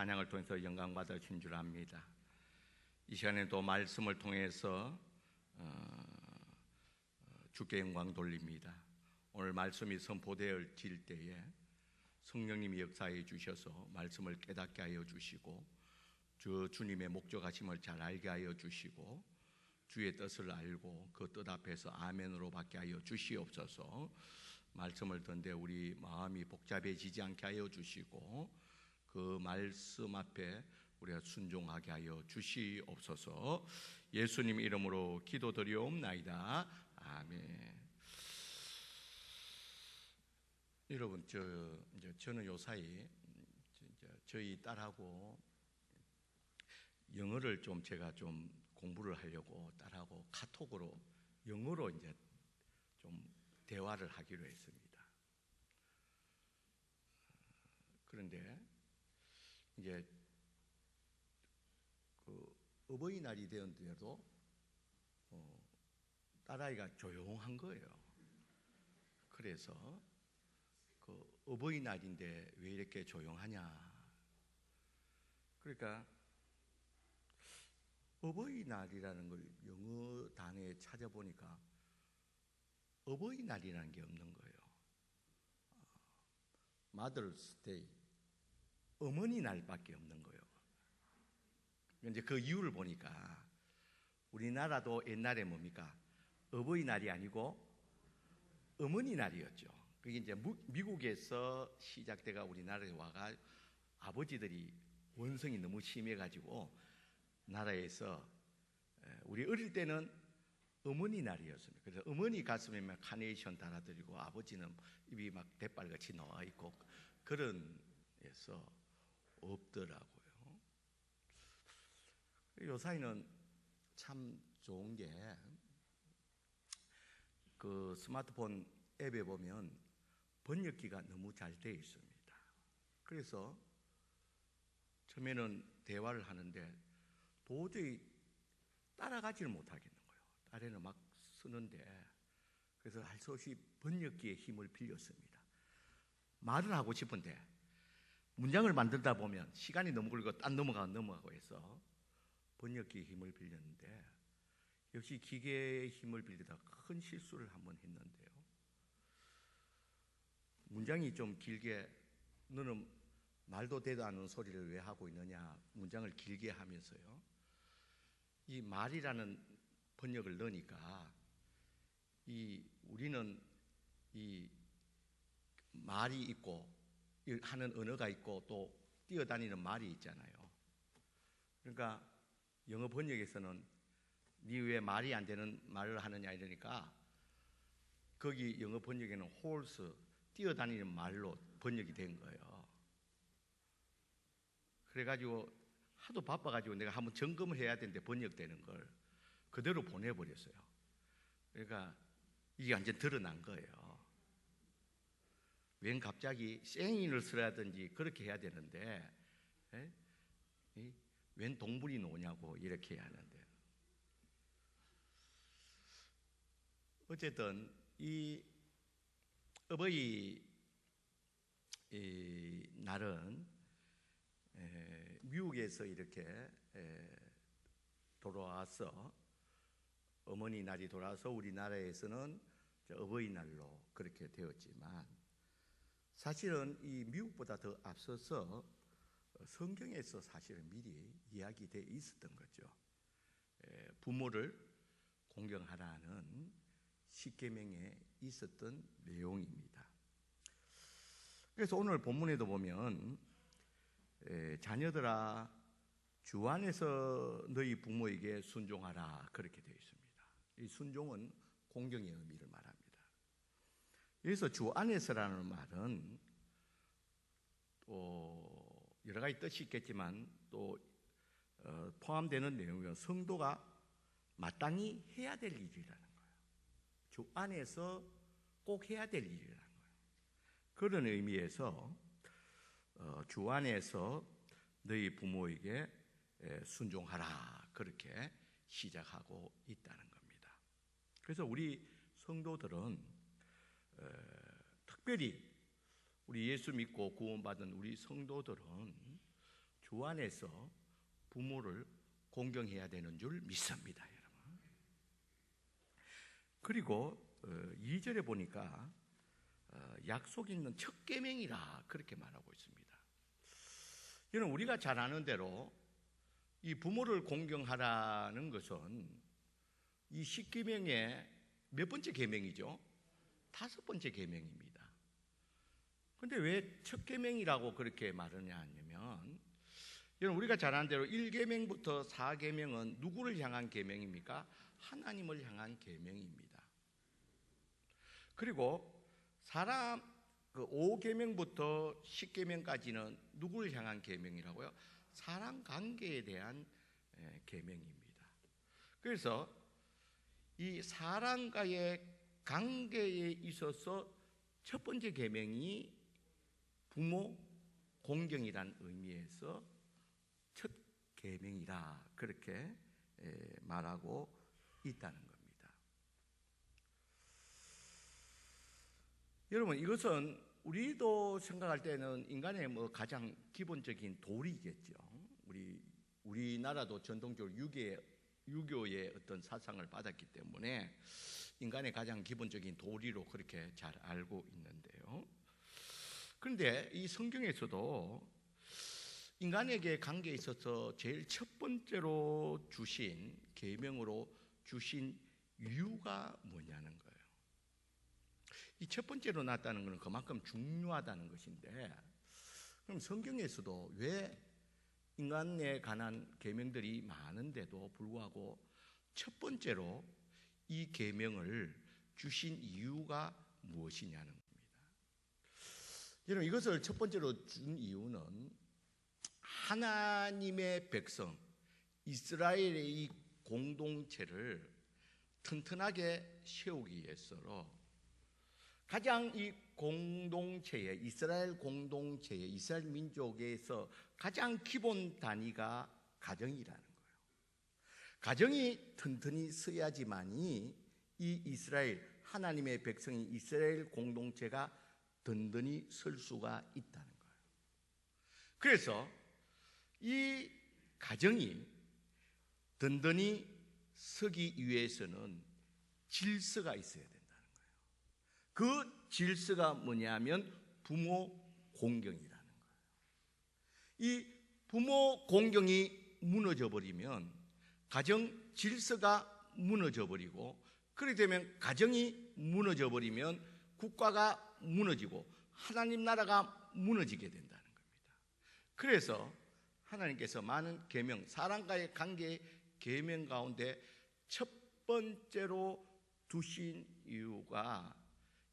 찬양을 통해서 영광 받으신 줄 압니다. 이 시간에도 말씀을 통해서 주께 영광 돌립니다. 오늘 말씀이 선포되어질 때에 성령님이 역사해 주셔서 말씀을 깨닫게 하여 주시고 주님의 목적하심을 잘 알게 하여 주시고 주의 뜻을 알고 그 뜻 앞에서 아멘으로 받게 하여 주시옵소서. 말씀을 듣는데 우리 마음이 복잡해지지 않게 하여 주시고 그 말씀 앞에 우리가 순종하게 하여 주시옵소서. 예수님 이름으로 기도드리옵나이다. 아멘. 여러분, 저는 요사이 저희 딸하고 영어를 좀 제가 좀 공부를 하려고 딸하고 카톡으로 영어로 이제 좀 대화를 하기로 했습니다. 그런데 이제 그 어버이날이 되었는데도 딸아이가 조용한 거예요. 그래서 그 어버이날인데 왜 이렇게 조용하냐? 그러니까 어버이날이라는 걸 영어 단어에 찾아보니까 어버이날이라는 게 없는 거예요. Mother's Day, 어머니 날밖에 없는 거예요. 이제 그 이유를 보니까 우리나라도 옛날에 뭡니까? 어버이날이 아니고 어머니 날이었죠. 그게 이제 미국에서 시작돼가 우리나라에 와가 아버지들이 원성이 너무 심해가지고 나라에서 우리 어릴 때는 어머니 날이었습니다. 그래서 어머니 가슴에 막 카네이션 달아드리고 아버지는 입이 막 대빨같이 나와 있고 그런 에서 없더라고요. 요사이는 참 좋은 게 그 스마트폰 앱에 보면 번역기가 너무 잘 되어 있습니다. 그래서 처음에는 대화를 하는데 도저히 따라가지를 못하겠는 거예요. 딸애는 막 쓰는데 그래서 할 수 없이 번역기의 힘을 빌렸습니다. 말을 하고 싶은데 문장을 만들다 보면 시간이 너무 걸리고 딴 넘어가고 해서 번역기의 힘을 빌렸는데 역시 기계의 힘을 빌리다 큰 실수를 한번 했는데요. 문장이 좀 길게 너는 말도 되도 않는 소리를 왜 하고 있느냐 문장을 길게 하면서요. 이 말이라는 번역을 넣으니까 우리는 이 말이 있고 하는 언어가 있고 또 뛰어다니는 말이 있잖아요. 그러니까 영어 번역에서는 네 왜 말이 안 되는 말을 하느냐 이러니까 거기 영어 번역에는 horse, 뛰어다니는 말로 번역이 된 거예요. 그래가지고 하도 바빠가지고 내가 한번 점검을 해야 되는데 번역되는 걸 그대로 보내버렸어요. 그러니까 이게 완전 드러난 거예요. 웬 갑자기 생인을 쓰라든지 그렇게 해야 되는데 웬 동물이 나오냐고 이렇게 해야 하는데 어쨌든 이 어버이 날은 미국에서 이렇게 돌아와서 어머니 날이 돌아와서 우리나라에서는 어버이날로 그렇게 되었지만 사실은 이 미국보다 더 앞서서 성경에서 사실은 미리 이야기되어 있었던 거죠. 부모를 공경하라는 십계명에 있었던 내용입니다. 그래서 오늘 본문에도 보면 자녀들아 주 안에서 너희 부모에게 순종하라 그렇게 되어 있습니다. 이 순종은 공경의 의미를 말합니다. 여기서 주 안에서라는 말은 또 여러 가지 뜻이 있겠지만 또 포함되는 내용은 성도가 마땅히 해야 될 일이라는 거예요. 주 안에서 꼭 해야 될 일이라는 거예요. 그런 의미에서 주 안에서 너희 부모에게 순종하라 그렇게 시작하고 있다는 겁니다. 그래서 우리 성도들은 특별히 우리 예수 믿고 구원받은 우리 성도들은 주 주 안에서 부모를 공경해야 되는 줄 믿습니다, 여러분. 그리고 2절에 보니까 약속 있는 첫 계명이라 그렇게 말하고 있습니다. 여러분, 우리가 잘 아는 대로 이 부모를 공경하라는 것은 이 10계명의 몇 번째 계명이죠? 5번째 계명입니다. 그런데 왜 첫 계명이라고 그렇게 말하냐 하면, 여러분, 우리가 잘 아는 대로 1계명부터 4계명은 누구를 향한 계명입니까? 하나님을 향한 계명입니다. 그리고 5계명부터 10계명까지는 누구를 향한 계명이라고요? 사람 관계에 대한 계명입니다. 그래서 이 사람과의 관계에 있어서 첫 번째 계명이 부모 공경이라는 의미에서 첫 계명이라 그렇게 말하고 있다는 겁니다. 여러분, 이것은 우리도 생각할 때는 인간의 가장 기본적인 도리겠죠. 우리나라도 전통적으로 유교의 어떤 사상을 받았기 때문에 인간의 가장 기본적인 도리로 그렇게 잘 알고 있는데요. 그런데 이 성경에서도 인간에게 관계에 있어서 제일 첫 번째로 주신 계명으로 주신 이유가 뭐냐는 거예요. 이 첫 번째로 놨다는 것은 그만큼 중요하다는 것인데, 그럼 성경에서도 왜 인간에 관한 계명들이 많은데도 불구하고 첫 번째로 이 계명을 주신 이유가 무엇이냐는 겁니다. 여러분, 이것을 첫 번째로 준 이유는 하나님의 백성 이스라엘의 이 공동체를 튼튼하게 세우기 위해서로 가장 이 공동체의 이스라엘 공동체의 이스라엘 민족에서 가장 기본 단위가 가정이라는 거예요. 가정이 튼튼히 서야지만이 이 이스라엘 하나님의 백성인 이스라엘 공동체가 든든히 설 수가 있다는 거예요. 그래서 이 가정이 든든히 서기 위해서는 질서가 있어야 된다는 거예요. 그 질서가 뭐냐면 부모 공경이라는 거예요. 이 부모 공경이 무너져 버리면 가정 질서가 무너져 버리고, 그렇게 되면 가정이 무너져 버리면 국가가 무너지고 하나님 나라가 무너지게 된다는 겁니다. 그래서 하나님께서 많은 계명, 사람과의 관계의 계명 가운데 첫 번째로 두신 이유가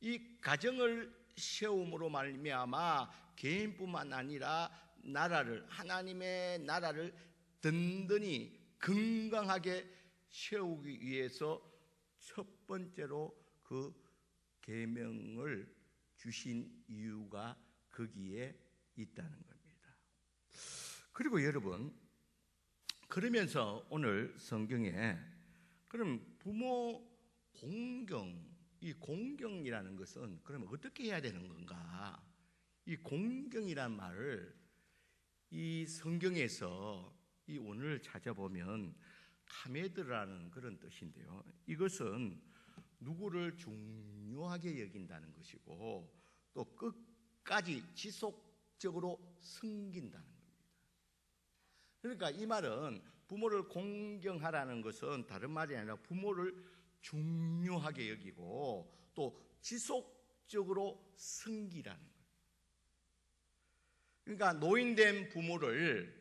이 가정을 세움으로 말미암아 개인뿐만 아니라 나라를, 하나님의 나라를 든든히 건강하게 세우기 위해서 첫 번째로 그 계명을 주신 이유가 거기에 있다는 겁니다. 그리고 여러분, 그러면서 오늘 성경에 그럼 부모 공경, 이 공경이라는 것은 그러면 어떻게 해야 되는 건가? 이 공경이란 말을 이 성경에서 이 원어를 찾아보면 카메드라는 그런 뜻인데요. 이것은 누구를 중요하게 여긴다는 것이고 또 끝까지 지속적으로 섬긴다는 겁니다. 그러니까 이 말은 부모를 공경하라는 것은 다른 말이 아니라 부모를 중요하게 여기고 또 지속적으로 섬기라는 거예요. 그러니까 노인된 부모를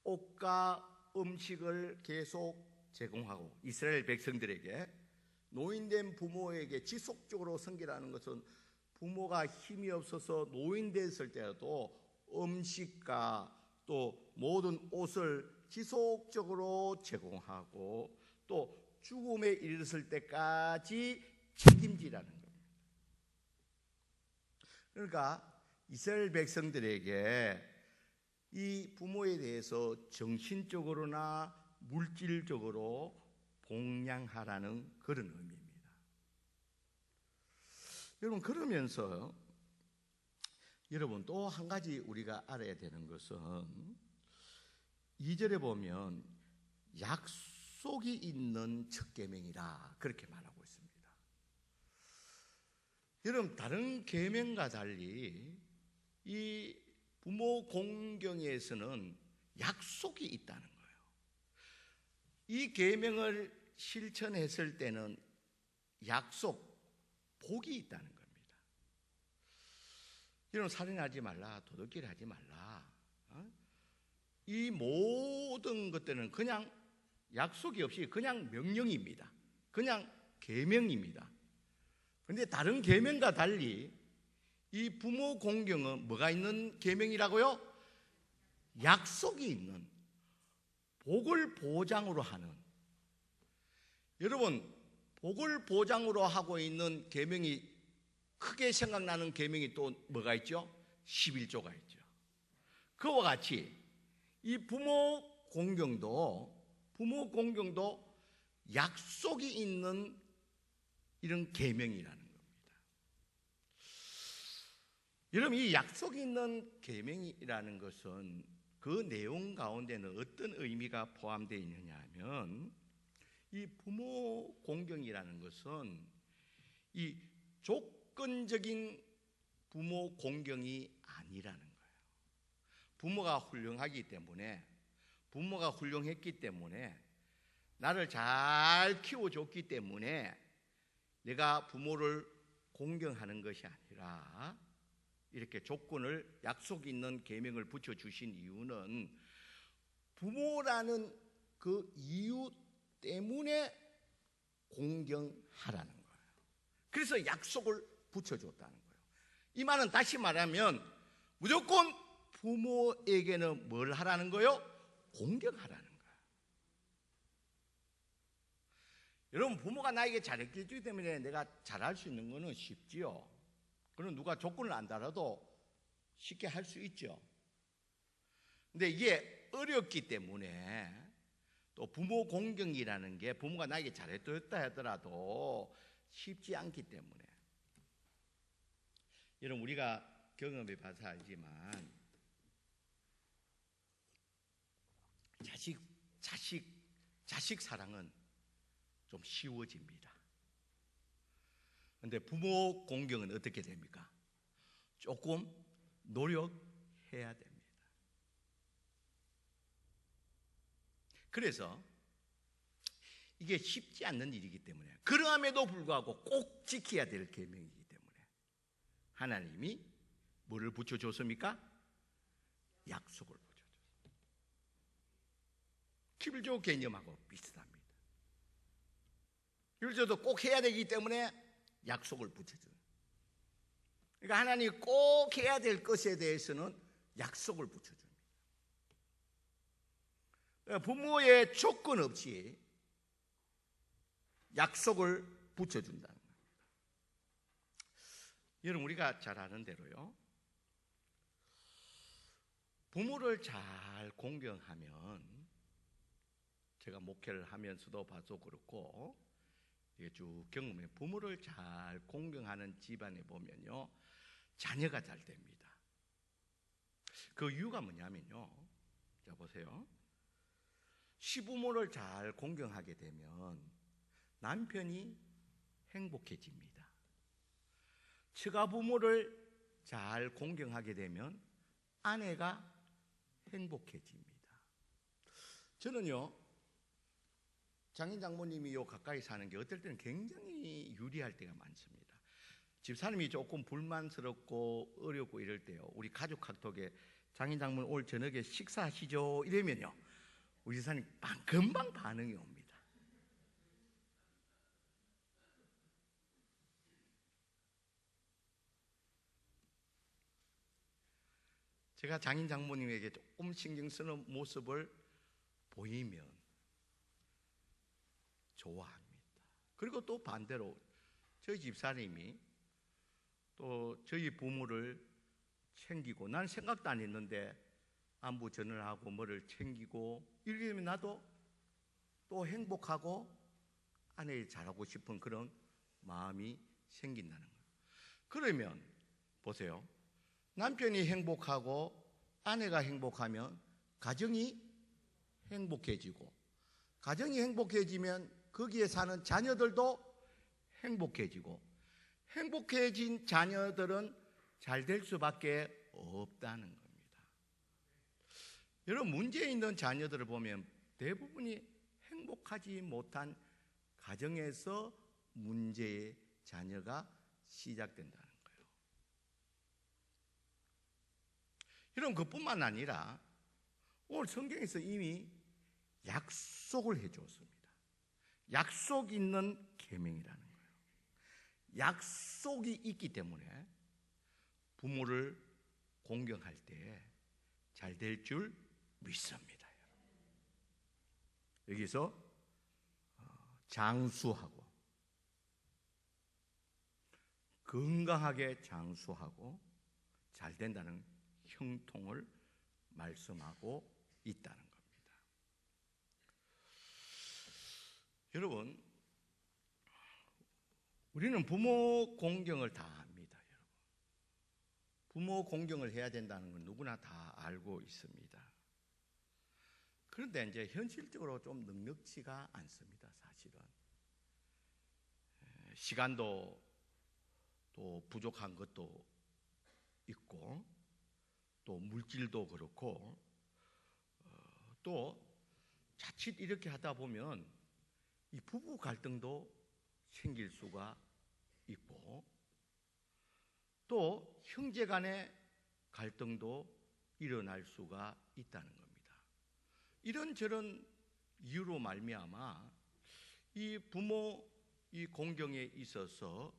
옷과 음식을 계속 제공하고, 이스라엘 백성들에게 노인된 부모에게 지속적으로 섬기라는 것은 부모가 힘이 없어서 노인됐을 때도 음식과 또 모든 옷을 지속적으로 제공하고 또 죽음에 이르렀을 때까지 책임지라는 겁니다. 그러니까 이스라엘 백성들에게 이 부모에 대해서 정신적으로나 물질적으로 봉양하라는 그런 의미입니다. 여러분, 그러면서 여러분, 또 한 가지 우리가 알아야 되는 것은 2절에 보면 약속이 있는 첫 계명이라 그렇게 말하고 있습니다. 여러분, 다른 계명과 달리 이 부모 공경에서는 약속이 있다는 거예요. 이 계명을 실천했을 때는 약속, 복이 있다는 겁니다. 여러분, 살인하지 말라, 도둑질 하지 말라, 이 모든 것들은 그냥 약속이 없이 그냥 명령입니다. 그냥 계명입니다. 그런데 다른 계명과 달리 이 부모 공경은 뭐가 있는 계명이라고요? 약속이 있는, 복을 보장으로 하는. 여러분, 복을 보장으로 하고 있는 계명이, 크게 생각나는 계명이 또 뭐가 있죠? 11조가 있죠. 그와 같이 이 부모 공경도 약속이 있는 이런 계명이라는 겁니다. 여러분, 이 약속이 있는 계명이라는 것은 그 내용 가운데는 어떤 의미가 포함되어 있느냐 하면, 이 부모 공경이라는 것은 이 조건적인 부모 공경이 아니라는 거예요. 부모가 훌륭했기 때문에 나를 잘 키워줬기 때문에 내가 부모를 공경하는 것이 아니라, 이렇게 조건을, 약속 있는 계명을 붙여주신 이유는 부모라는 그 이유 때문에 공경하라는 거예요. 그래서 약속을 붙여줬다는 거예요. 이 말은 다시 말하면 무조건 부모에게는 뭘 하라는 거예요? 공경하라는 거예요. 여러분, 부모가 나에게 잘했기 때문에 내가 잘할 수 있는 거는 쉽지요. 그럼 누가 조건을 안 달아도 쉽게 할 수 있죠. 근데 이게 어렵기 때문에, 또 부모 공경이라는 게 부모가 나에게 잘했다 하더라도 쉽지 않기 때문에, 여러분, 우리가 경험해 봐서 알지만 자식 사랑은 좀 쉬워집니다. 그런데 부모 공경은 어떻게 됩니까? 조금 노력해야 됩니다. 그래서 이게 쉽지 않는 일이기 때문에, 그러함에도 불구하고 꼭 지켜야 될 계명이기 때문에 하나님이 뭐를 붙여줬습니까? 약속을 붙여줬습니다. 11조 개념하고 비슷합니다. 11조도 꼭 해야 되기 때문에 약속을 붙여줘요. 그러니까 하나님이 꼭 해야 될 것에 대해서는 약속을 붙여줍니다. 부모의 조건 없이 약속을 붙여준다는 겁니다. 여러분, 우리가 잘 아는 대로요, 부모를 잘 공경하면, 제가 목회를 하면서도 봐도 그렇고 이게 쭉 경험해, 부모를 잘 공경하는 집안에 보면요, 자녀가 잘 됩니다. 그 이유가 뭐냐면요, 자 보세요. 시부모를 잘 공경하게 되면 남편이 행복해집니다. 처가부모를 잘 공경하게 되면 아내가 행복해집니다. 저는요, 장인 장모님이 요 가까이 사는 게 어떨 때는 굉장히 유리할 때가 많습니다. 집사람이 조금 불만스럽고 어렵고 이럴 때요, 우리 가족 카톡에 장인 장모님 오늘 저녁에 식사하시죠 이러면요, 우리 집사람이 금방 반응이 옵니다. 제가 장인 장모님에게 조금 신경 쓰는 모습을 보이면 좋아합니다. 그리고 또 반대로 저희 집사님이 또 저희 부모를 챙기고, 난 생각도 안 했는데 안부 전을 하고 뭐를 챙기고 이렇게 되면 나도 또 행복하고 아내 잘하고 싶은 그런 마음이 생긴다는 거예요. 그러면 보세요, 남편이 행복하고 아내가 행복하면 가정이 행복해지고, 가정이 행복해지면 거기에 사는 자녀들도 행복해지고, 행복해진 자녀들은 잘 될 수밖에 없다는 겁니다. 여러분, 문제 있는 자녀들을 보면 대부분이 행복하지 못한 가정에서 문제의 자녀가 시작된다는 거예요. 여러분, 그뿐만 아니라 오늘 성경에서 이미 약속을 해주었습니다. 약속 있는 계명이라는 거예요. 약속이 있기 때문에 부모를 공경할 때 잘 될 줄 믿습니다. 여기서 장수하고 건강하게 장수하고 잘 된다는 형통을 말씀하고 있다는 겁니다. 여러분, 우리는 부모 공경을 다 합니다. 여러분, 부모 공경을 해야 된다는 건 누구나 다 알고 있습니다. 그런데 이제 현실적으로 좀 넉넉지가 않습니다. 사실은 시간도 또 부족한 것도 있고, 또 물질도 그렇고, 또 자칫 이렇게 하다 보면 이 부부 갈등도 생길 수가 있고, 또 형제 간의 갈등도 일어날 수가 있다는 겁니다. 이런저런 이유로 말미암아 이 부모 이 공경에 있어서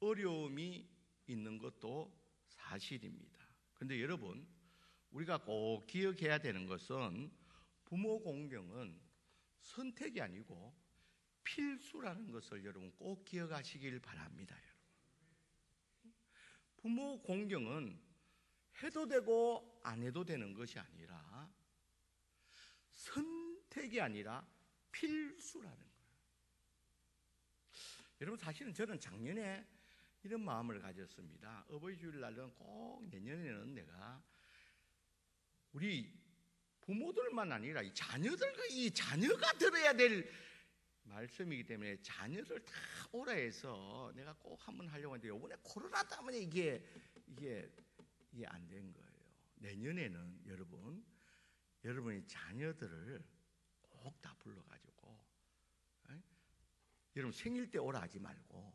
어려움이 있는 것도 사실입니다. 그런데 여러분, 우리가 꼭 기억해야 되는 것은 부모 공경은 선택이 아니고 필수라는 것을 여러분 꼭 기억하시길 바랍니다. 여러분, 부모 공경은 해도 되고 안 해도 되는 것이 아니라 선택이 아니라 필수라는 거예요. 여러분, 사실은 저는 작년에 이런 마음을 가졌습니다. 어버이 주일날은 꼭 내년에는 내가 우리 부모들만 아니라 이 자녀들, 이 자녀가 들어야 될 말씀이기 때문에 자녀를 다 오라 해서 내가 꼭 한번 하려고 했는데 이번에 코로나 때문에 이게 안 된 거예요. 내년에는 여러분이 자녀들을 꼭 다 불러가지고, 여러분 생일 때 오라 하지 말고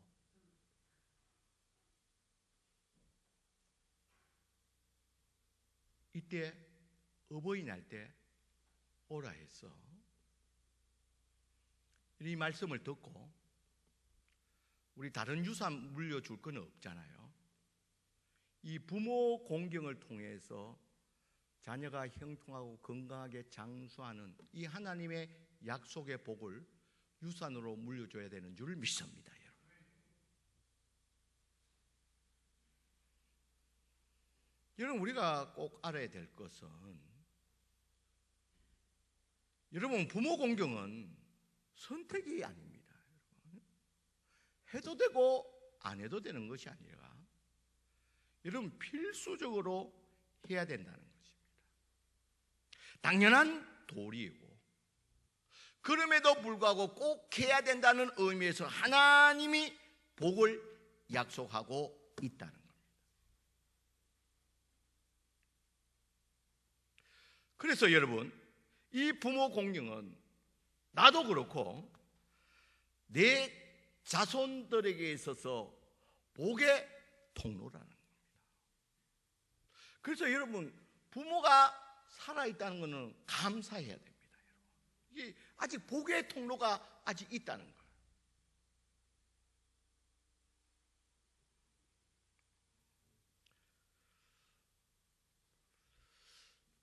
이때 어버이날 때 오라 해서 이 말씀을 듣고, 우리 다른 유산 물려줄 건 없잖아요. 이 부모 공경을 통해서 자녀가 형통하고 건강하게 장수하는 이 하나님의 약속의 복을 유산으로 물려줘야 되는 줄 믿습니다. 여러분, 우리가 꼭 알아야 될 것은, 여러분, 부모 공경은 선택이 아닙니다. 해도 되고 안 해도 되는 것이 아니라 여러분 필수적으로 해야 된다는 것입니다. 당연한 도리이고, 그럼에도 불구하고 꼭 해야 된다는 의미에서 하나님이 복을 약속하고 있다는 겁니다. 그래서 여러분, 이 부모 공경은 나도 그렇고 내 자손들에게 있어서 복의 통로라는 겁니다. 그래서 여러분, 부모가 살아있다는 것은 감사해야 됩니다. 이게 아직 복의 통로가 아직 있다는 거예요.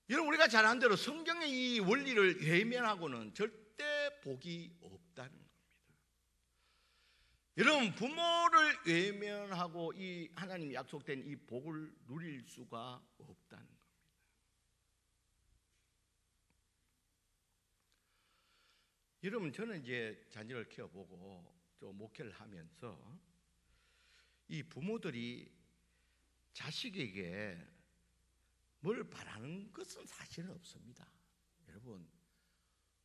여러분, 우리가 잘 아는 대로 성경의 이 원리를 외면하고는 절대 복이 없다는 겁니다. 여러분, 부모를 외면하고 이 하나님이 약속된 이 복을 누릴 수가 없다는 겁니다. 여러분, 저는 이제 자녀를 키워보고 좀 목회를 하면서 이 부모들이 자식에게 뭘 바라는 것은 사실은 없습니다. 여러분,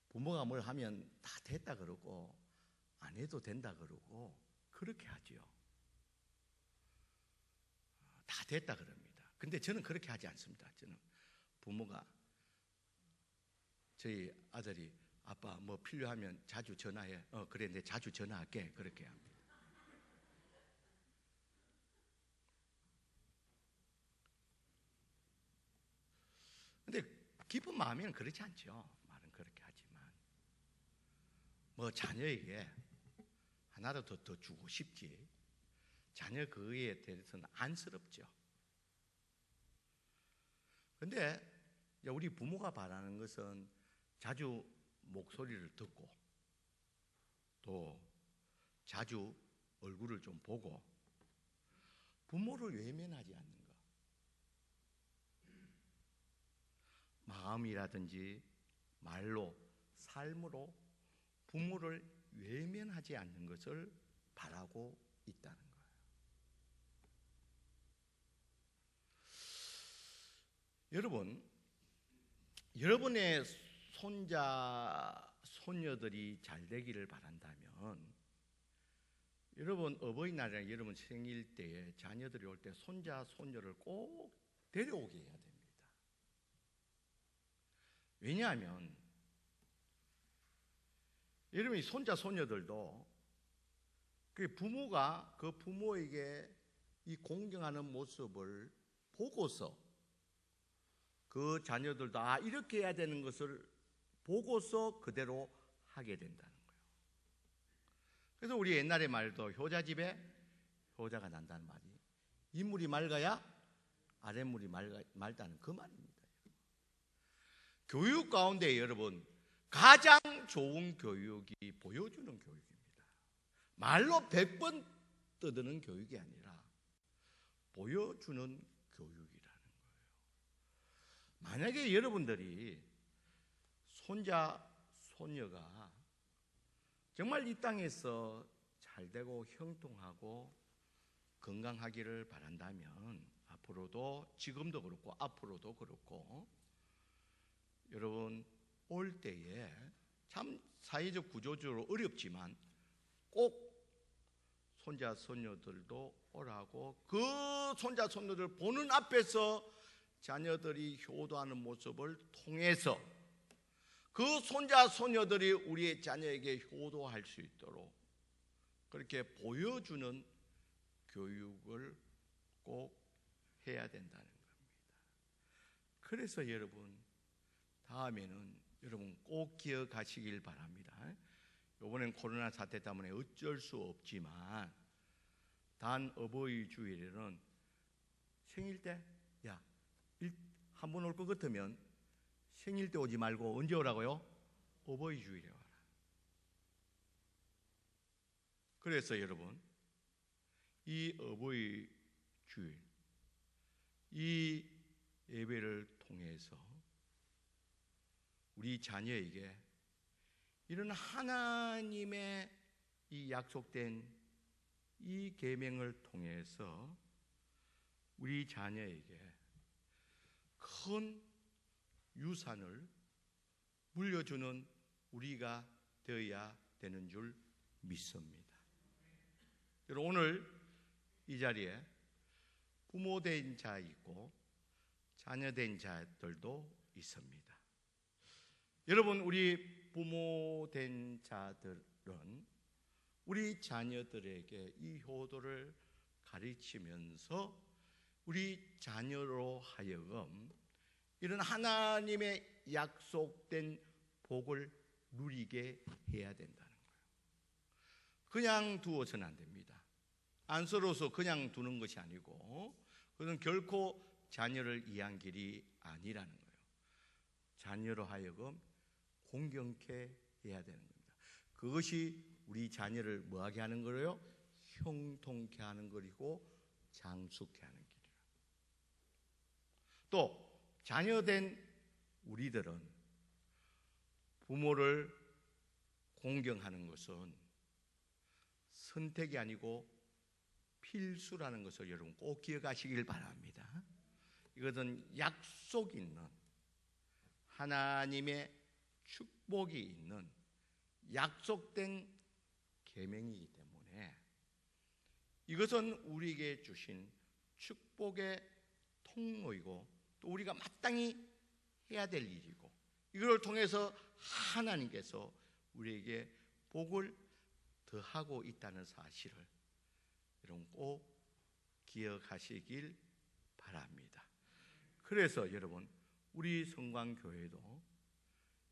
부모가 뭘 하면 다 됐다 그러고 안 해도 된다 그러고 그렇게 하지요. 다 됐다 그럽니다. 근데 저는 그렇게 하지 않습니다. 저는 부모가 저희 아들이 아빠 뭐 필요하면 자주 전화해. 그래, 내 자주 전화할게. 그렇게 합니다. 근데 깊은 마음에는 그렇지 않죠. 말은 그렇게 하지만 뭐 자녀에게 하나라도 더 주고 싶지, 자녀 그에 대해서는 안쓰럽죠. 근데 우리 부모가 바라는 것은 자주 목소리를 듣고 또 자주 얼굴을 좀 보고 부모를 외면하지 않는 것, 마음이라든지 말로 삶으로 부모를 외면하지 않는 것을 바라고 있다는 거예요. 여러분, 여러분의 손자, 손녀들이 잘 되기를 바란다면 여러분 어버이날이나 여러분 생일 때에 자녀들이 올 때 손자, 손녀를 꼭 데려오게 해야 됩니다. 왜냐하면 여러분이 손자, 손녀들도 그 부모가 그 부모에게 이 공경하는 모습을 보고서 그 자녀들도 이렇게 해야 되는 것을 보고서 그대로 하게 된다는 거예요. 그래서 우리 옛날의 말도 효자집에 효자가 난다는 말이 윗물이 맑아야 아랫물이 맑다는 그 말입니다. 교육 가운데 여러분 가장 좋은 교육이 보여주는 교육입니다. 말로 100번 떠드는 교육이 아니라 보여주는 교육이라는 거예요. 만약에 여러분들이 손자, 손녀가 정말 이 땅에서 잘되고 형통하고 건강하기를 바란다면 앞으로도, 지금도 그렇고 앞으로도 그렇고, 여러분 올 때에 참 사회적 구조적으로 어렵지만 꼭 손자, 손녀들도 오라고, 그 손자, 손녀들 보는 앞에서 자녀들이 효도하는 모습을 통해서 그 손자, 손녀들이 우리의 자녀에게 효도할 수 있도록 그렇게 보여주는 교육을 꼭 해야 된다는 겁니다. 그래서 여러분 다음에는 여러분 꼭 기억하시길 바랍니다. 이번엔 코로나 사태 때문에 어쩔 수 없지만 단 어버이 주일에는 생일 때 한 번 올 것 같으면 생일 때 오지 말고 언제 오라고요? 어버이 주일에 와라. 그래서 여러분 이 어버이 주일 이 예배를 통해서 우리 자녀에게 이런 하나님의 이 약속된 이 계명을 통해서 우리 자녀에게 큰 유산을 물려주는 우리가 되어야 되는 줄 믿습니다. 여러분 오늘 이 자리에 부모 된 자 있고 자녀 된 자들도 있습니다. 여러분 우리 부모 된 자들은 우리 자녀들에게 이 효도를 가르치면서 우리 자녀로 하여금 이런 하나님의 약속된 복을 누리게 해야 된다는 거예요. 그냥 두어서는 안 됩니다. 안쓰러워서 그냥 두는 것이 아니고 그것은 결코 자녀를 위한 길이 아니라는 거예요. 자녀로 하여금 공경케 해야 되는 겁니다. 그것이 우리 자녀를 뭐하게 하는 거예요? 형통케 하는 거리고 장수케 하는 길이라. 또 자녀된 우리들은 부모를 공경하는 것은 선택이 아니고 필수라는 것을 여러분 꼭 기억하시길 바랍니다. 이것은 약속 있는 하나님의 축복이 있는 약속된 계명이기 때문에 이것은 우리에게 주신 축복의 통로이고 또 우리가 마땅히 해야 될 일이고 이걸 통해서 하나님께서 우리에게 복을 더하고 있다는 사실을 여러분 꼭 기억하시길 바랍니다. 그래서 여러분 우리 성광교회도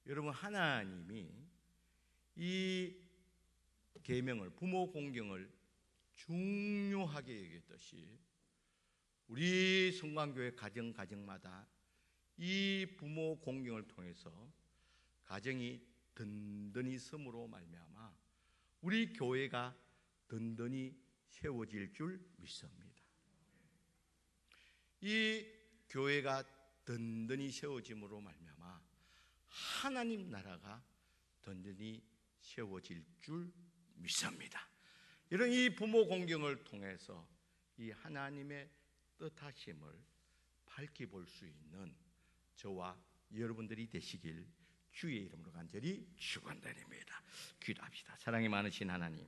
여러분 하나님이 이 계명을 부모 공경을 중요하게 여겼듯이 우리 성광교회 가정마다 이 부모 공경을 통해서 가정이 든든히 섬으로 말미암아 우리 교회가 든든히 세워질 줄 믿습니다. 이 교회가 든든히 세워짐으로 말미암아 하나님 나라가 든든히 세워질 줄 믿습니다. 이런 이 부모 공경을 통해서 이 하나님의 뜻하심을 밝히 볼 수 있는 저와 여러분들이 되시길 주의 이름으로 간절히 축원드립니다. 기도합시다. 사랑이 많으신 하나님,